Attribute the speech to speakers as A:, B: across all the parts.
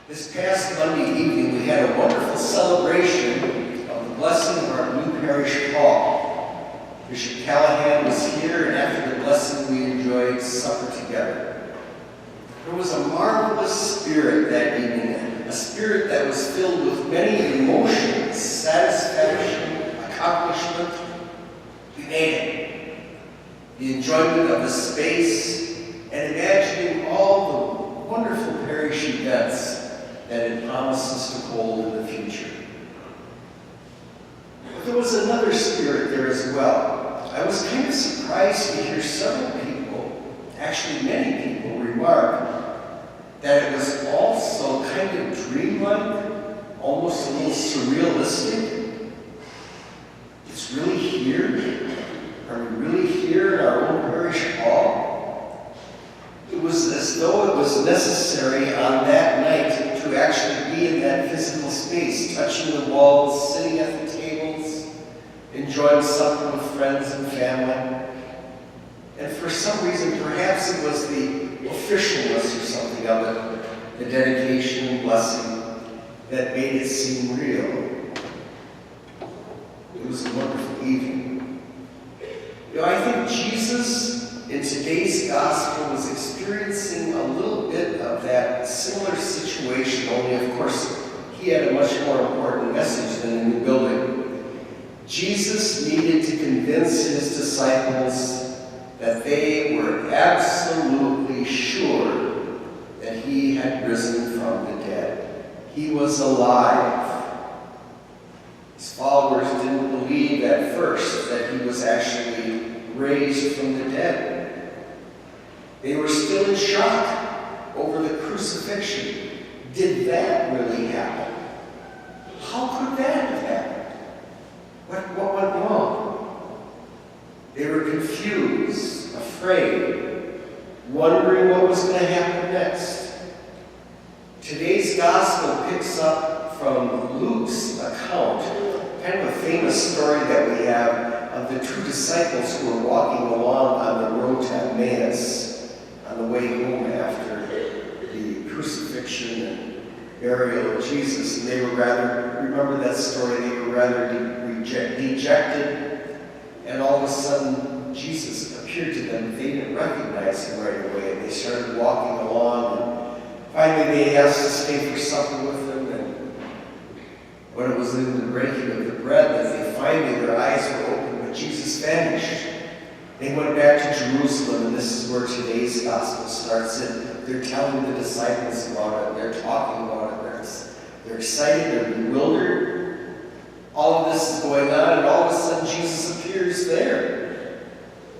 A: This past Monday evening, we had a wonderful celebration of the blessing of our new parish hall. Bishop Callahan was here, and after the blessing, we enjoyed supper together. There was a marvelous spirit that evening, a spirit that was filled with many emotions, satisfaction, accomplishment. We made it. The enjoyment of the space, and imagining all the wonderful parish events that it promises to hold in the future. But there was another spirit there as well. I was kind of surprised to hear several people, actually many people, remark that it was also kind of dreamlike, almost a little surrealistic. It's really here? Are we really here in our own parish hall? It was as though it was necessary on that night to actually be in that physical space, touching the walls, sitting at the tables, enjoying supper with friends and family. And for some reason, perhaps it was the officialness or something of it, the dedication and blessing, that made it seem real. It was a wonderful evening. You know, I think Jesus in today's gospel was experiencing a little bit of that similar situation, only of course he had a much more important message than a new building. Jesus needed to convince his disciples that they were absolutely sure that he had risen from the dead. He was alive. His followers didn't believe at first that he was actually raised from the dead. They were still in shock over the crucifixion. Did that really happen? How could that have happened? What went wrong? They were confused, afraid, wondering what was going to happen next. Today's gospel picks up from Luke's account, kind of a famous story that we have of the two disciples who were walking along on the road to Emmaus on the way home after the crucifixion and burial of Jesus. And they were rather, remember that story, they were rather dejected. And all of a sudden, Jesus appeared to them. They didn't recognize him right away. And they started walking along. And finally, they asked to stay for supper with them. And when it was in the breaking of the bread, that they finally, their eyes were open, but Jesus vanished. They went back to Jerusalem, and this is where today's gospel starts. And they're telling the disciples about it. They're talking about it. They're excited. They're bewildered. All of this is going on, and all of a sudden Jesus appears there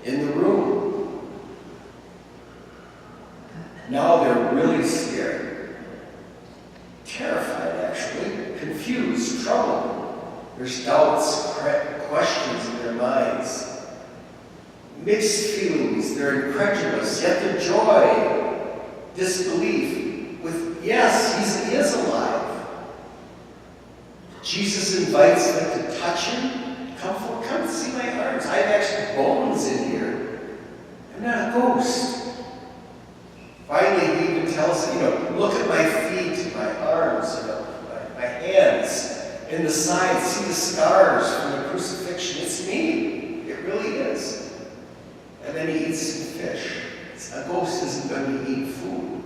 A: in the room. Now they're really scared. Terrified, actually. Confused, troubled. There's doubts, questions in their minds. Mixed feelings. They're incredulous, yet the joy, disbelief with, yes, he is alive. Jesus invites them to touch him. Come see my arms. I have actually bones in here. I'm not a ghost. Finally, he even tells them, look at my feet, my arms, my hands, in the side, see the scars from the crucifixion. It's me. It really is. And then he eats some fish. A ghost isn't going to eat food.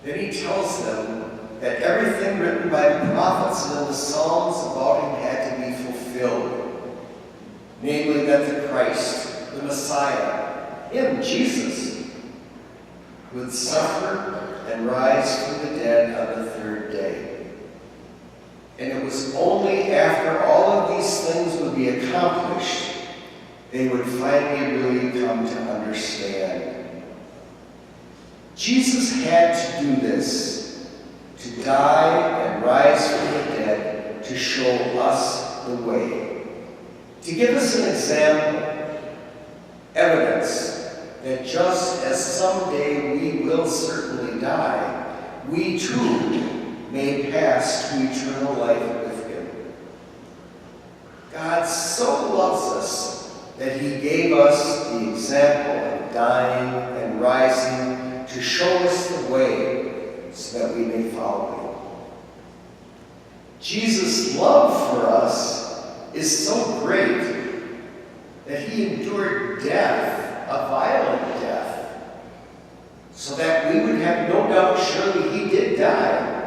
A: Then he tells them that everything written by the prophets and in the Psalms about him had to be fulfilled. Namely, that the Christ, the Messiah, him, Jesus, would suffer and rise from the dead on the third day. And it was only after all of these things would be accomplished they would finally really come to understand. Jesus had to do this, to die and rise from the dead, to show us the way. To give us an example, evidence that just as someday we will certainly die, we too may pass to eternal life with him. God so loves us that he gave us the example of dying and rising to show us the way so that we may follow him. Jesus' love for us is so great that he endured death, a violent death, so that we would have no doubt surely he did die.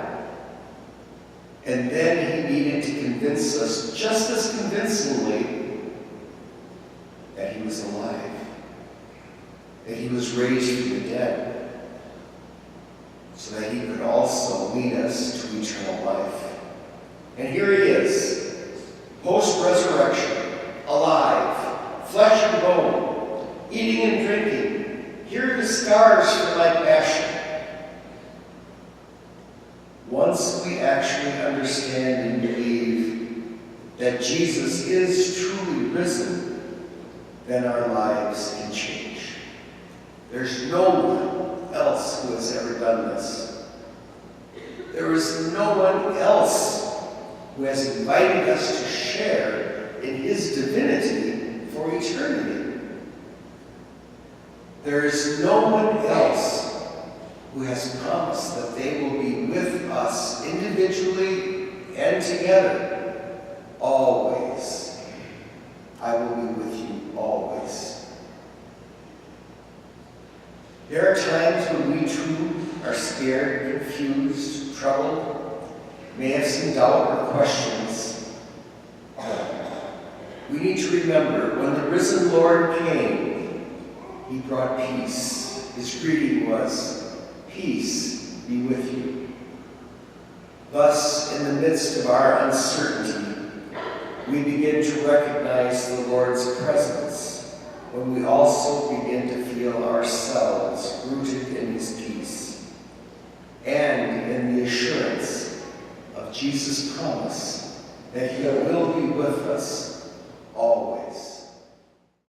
A: And then he needed to convince us just as convincingly that he was alive, that he was raised from the dead, so that he could also lead us to eternal life. And here he is, post-resurrection, alive, flesh and bone, eating and drinking. Here are the scars for my passion. Once we actually understand and believe that Jesus is truly risen, then our lives can change. There's no one else who has ever done this. There is no one else who has invited us to share in his divinity for eternity. There is no one else who has promised that they will be with us individually and together always. I will be with you always. There are times when we too are scared, confused, troubled, may have some doubt or questions. We need to remember when the risen Lord came, he brought peace. His greeting was, "Peace be with you." Thus, in the midst of our uncertainty, we begin to recognize the Lord's presence when we also begin to feel ourselves rooted in his peace and in the assurance of Jesus' promise that he will be with us